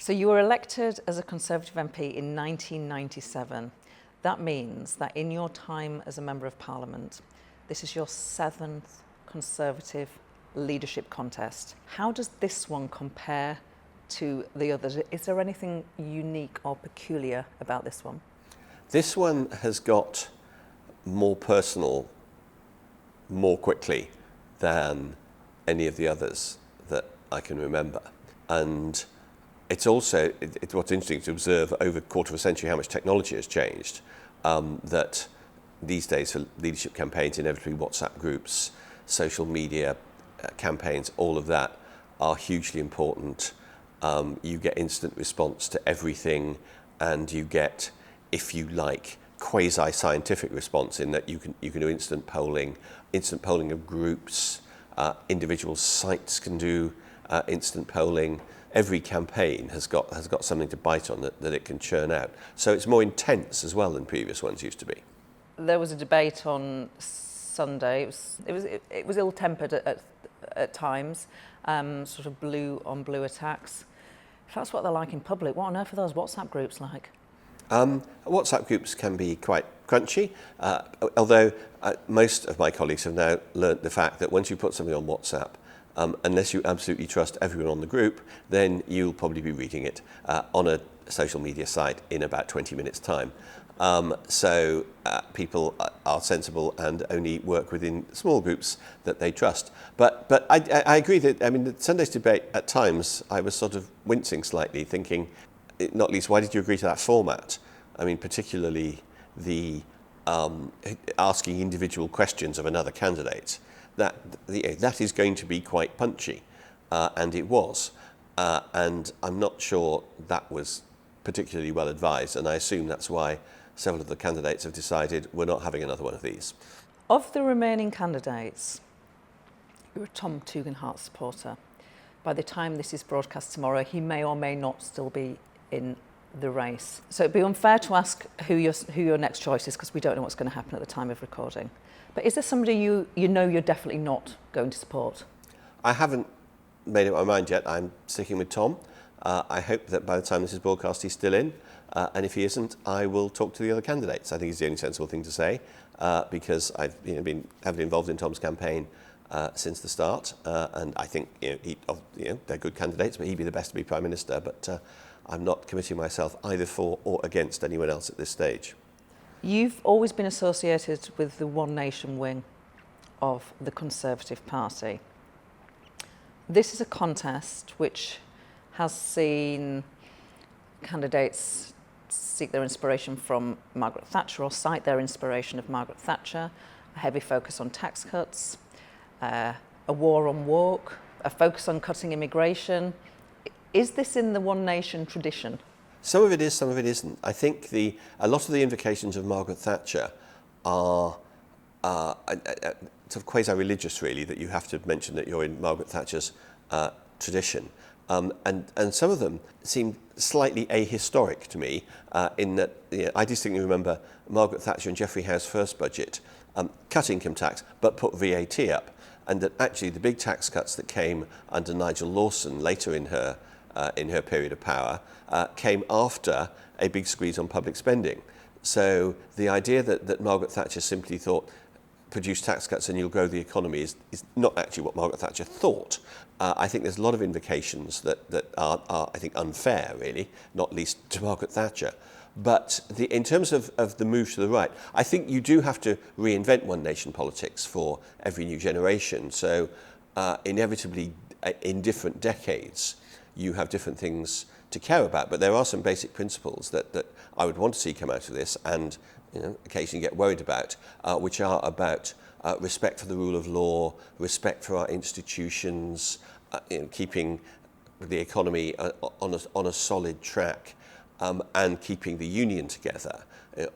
So you were elected as a Conservative MP in 1997. That means that in your time as a Member of Parliament, this is your 7th Conservative leadership contest. How does this one compare to the others? Is there anything unique or peculiar about this one? This one has got more personal more quickly than any of the others that I can remember. And it's also, it's what's interesting to observe over a quarter of a century how much technology has changed, that these days for leadership campaigns, inevitably WhatsApp groups, social media campaigns, all of that are hugely important. You get instant response to everything, and you get, if you like, quasi-scientific response in that you can do instant polling of groups, individual sites can do instant polling. Every campaign has got something to bite on that it can churn out. So it's more intense as well than previous ones used to be. There was a debate on Sunday. It was ill-tempered at times, sort of blue attacks. If that's what they're like in public, what on earth are those WhatsApp groups like? WhatsApp groups can be quite crunchy, although most of my colleagues have now learnt the fact that once you put something on WhatsApp, unless you absolutely trust everyone on the group, then you'll probably be reading it on a social media site in about 20 minutes' time. So people are sensible and only work within small groups that they trust. But I agree that, I mean, the Sunday's debate, at times, I was sort of wincing slightly, thinking, not least, why did you agree to that format? I mean, particularly the asking individual questions of another candidate. That is going to be quite punchy, and it was. And I'm not sure that was particularly well advised, and I assume that's why several of the candidates have decided we're not having another one of these. Of the remaining candidates, you're a Tom Tugendhat supporter. By the time this is broadcast tomorrow, he may or may not still be in the race. So it'd be unfair to ask who your next choice is, because we don't know what's going to happen at the time of recording. But is there somebody you know you're definitely not going to support? I haven't made up my mind yet. I'm sticking with Tom. I hope that by the time this is broadcast, he's still in. And if he isn't, I will talk to the other candidates. I think it's the only sensible thing to say, because I've been heavily involved in Tom's campaign since the start. And I think they're good candidates, but he'd be the best to be Prime Minister. But I'm not committing myself either for or against anyone else at this stage. You've always been associated with the One Nation wing of the Conservative Party. This is a contest which has seen candidates seek their inspiration from Margaret Thatcher or cite their inspiration of Margaret Thatcher, a heavy focus on tax cuts, a war on woke, a focus on cutting immigration. Is this in the One Nation tradition? Some of it is, some of it isn't. I think a lot of the invocations of Margaret Thatcher are sort of quasi-religious, really, that you have to mention that you're in Margaret Thatcher's tradition. And some of them seem slightly ahistoric to me, in that I distinctly remember Margaret Thatcher and Geoffrey Howe's first budget cut income tax but put VAT up, and that actually the big tax cuts that came under Nigel Lawson later in her period of power came after a big squeeze on public spending. So the idea that Margaret Thatcher simply thought produce tax cuts and you'll grow the economy is not actually what Margaret Thatcher thought. I think there's a lot of indications that are I think unfair, really, not least to Margaret Thatcher. But in terms of the move to the right, I think you do have to reinvent One Nation politics for every new generation. So inevitably, in different decades, you have different things to care about. But there are some basic principles that I would want to see come out of this, and occasionally get worried about, which are about respect for the rule of law, respect for our institutions, keeping the economy on a solid track, and keeping the union together.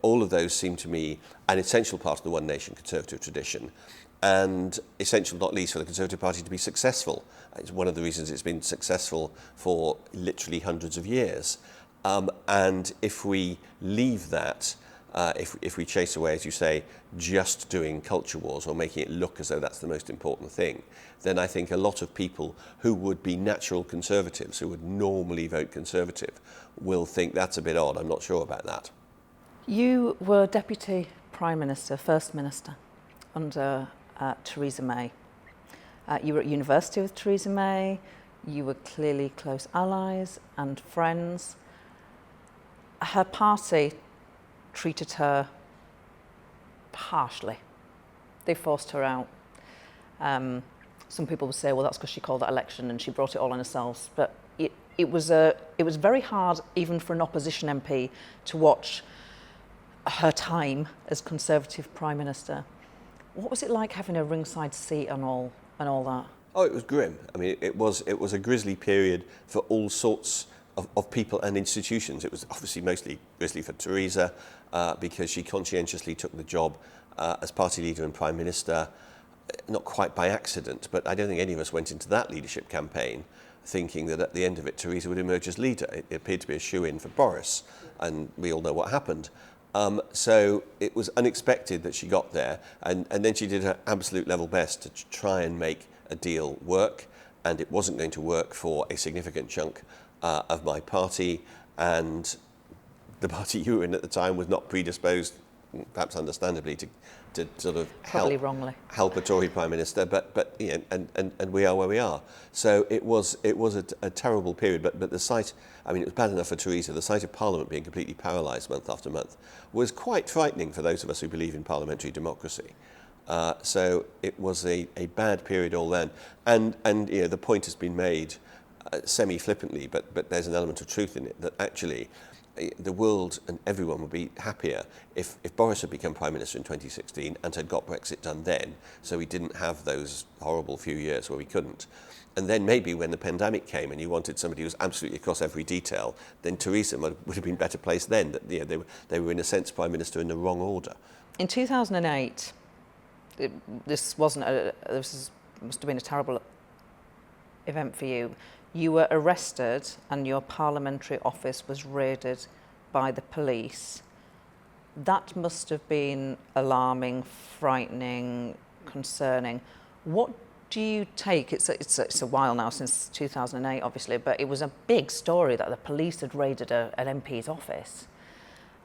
All of those seem to me an essential part of the One Nation Conservative tradition, and essential not least for the Conservative Party to be successful. It's one of the reasons it's been successful for literally hundreds of years. And if we leave that if we chase away, as you say, just doing culture wars or making it look as though that's the most important thing, then I think a lot of people who would be natural Conservatives, who would normally vote Conservative, will think that's a bit odd. I'm not sure about that. You were Deputy Prime Minister, First Minister, under Theresa May. You were at university with Theresa May. You were clearly close allies and friends. Her party treated her harshly. They forced her out. Some people would say, well, that's because she called that election and she brought it all on herself. But it was very hard, even for an opposition MP, to watch her time as Conservative Prime Minister. What was it like having a ringside seat and all that? Oh, it was grim. I mean, it was a grisly period for all sorts of people and institutions. It was obviously mostly grisly for Theresa because she conscientiously took the job as party leader and Prime Minister, not quite by accident, but I don't think any of us went into that leadership campaign thinking that at the end of it, Theresa would emerge as leader. It appeared to be a shoe-in for Boris, and we all know what happened. So it was unexpected that she got there, and then she did her absolute level best to try and make a deal work, and it wasn't going to work for a significant chunk of my party, and the party you were in at the time was not predisposed, perhaps understandably, to sort of help a Tory Prime Minister, but you know, and we are where we are. So it was a terrible period, but the sight, I mean, it was bad enough for Theresa. The sight of Parliament being completely paralysed month after month was quite frightening for those of us who believe in parliamentary democracy. So it was a bad period all then, and you know, the point has been made semi-flippantly, but there's an element of truth in it, that actually the world and everyone would be happier if Boris had become Prime Minister in 2016 and had got Brexit done then, so we didn't have those horrible few years where we couldn't. And then maybe when the pandemic came and you wanted somebody who was absolutely across every detail, then Theresa would have been better placed then. That, you know, they were in a sense Prime Minister in the wrong order. In 2008, this must have been a terrible event for you. You were arrested and your parliamentary office was raided by the police. That must have been alarming, frightening, concerning. What do you take? It's a while now, since 2008, obviously, but it was a big story that the police had raided an MP's office.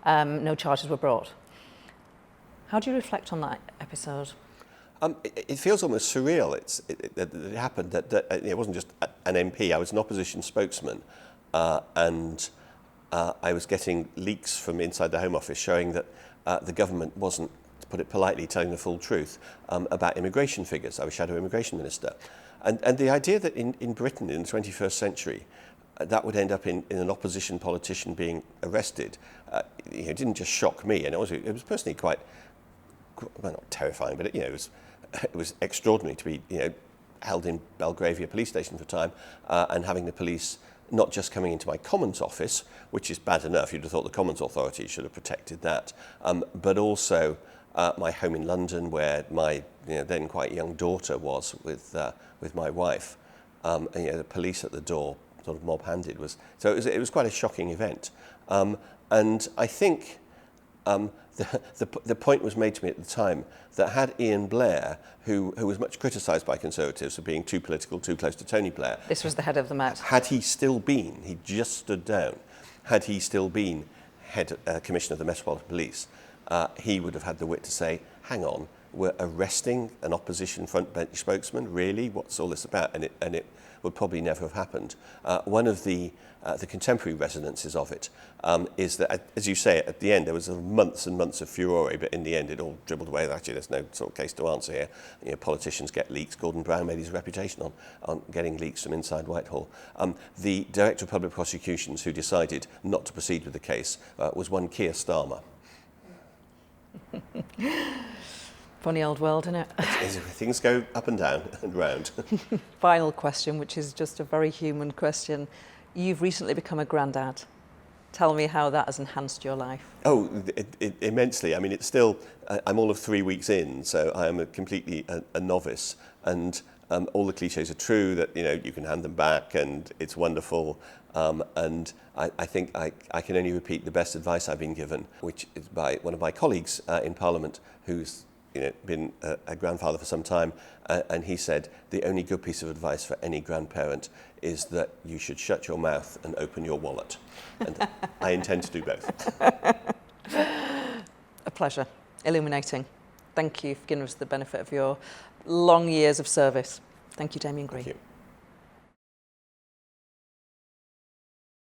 No charges were brought. How do you reflect on that episode? It feels almost surreal. That it happened. That it wasn't just an MP. I was an opposition spokesman, and I was getting leaks from inside the Home Office showing that the government wasn't, to put it politely, telling the full truth about immigration figures. I was Shadow Immigration Minister, and the idea that in Britain in the 21st century that would end up in an opposition politician being arrested, it didn't just shock me, and it was personally quite, well, not terrifying, but it was extraordinary to be held in Belgravia police station for a time and having the police not just coming into my Commons office, which is bad enough, you'd have thought the Commons Authority should have protected that, but also my home in London, where my then quite young daughter was with my wife. And, the police at the door, sort of mob-handed, it was quite a shocking event. And I think the point was made to me at the time that had Ian Blair, who was much criticised by Conservatives for being too political, too close to Tony Blair. This was the head of the Met. Had he still been, he just stood down, had he still been Commissioner of the Metropolitan Police, he would have had the wit to say, hang on, we're arresting an opposition front bench spokesman, really? What's all this about? And it would probably never have happened. One of the contemporary resonances of it is that, as you say, at the end there was months and months of furore, but in the end it all dribbled away. Actually, there's no sort of case to answer here. Politicians get leaks. Gordon Brown made his reputation on getting leaks from inside Whitehall. The Director of Public Prosecutions who decided not to proceed with the case was one Keir Starmer. Funny old world, isn't it? Things go up and down and round. Final question, which is just a very human question. You've recently become a granddad. Tell me how that has enhanced your life. Oh, immensely. I mean, it's still, I'm all of 3 weeks in, so I am completely a novice. And all the cliches are true, that, you can hand them back and it's wonderful. And I think I can only repeat the best advice I've been given, which is by one of my colleagues in Parliament who's been a grandfather for some time, and he said the only good piece of advice for any grandparent is that you should shut your mouth and open your wallet. And I intend to do both. A pleasure. Illuminating. Thank you for giving us the benefit of your long years of service. Thank you, Damian Green. Thank you.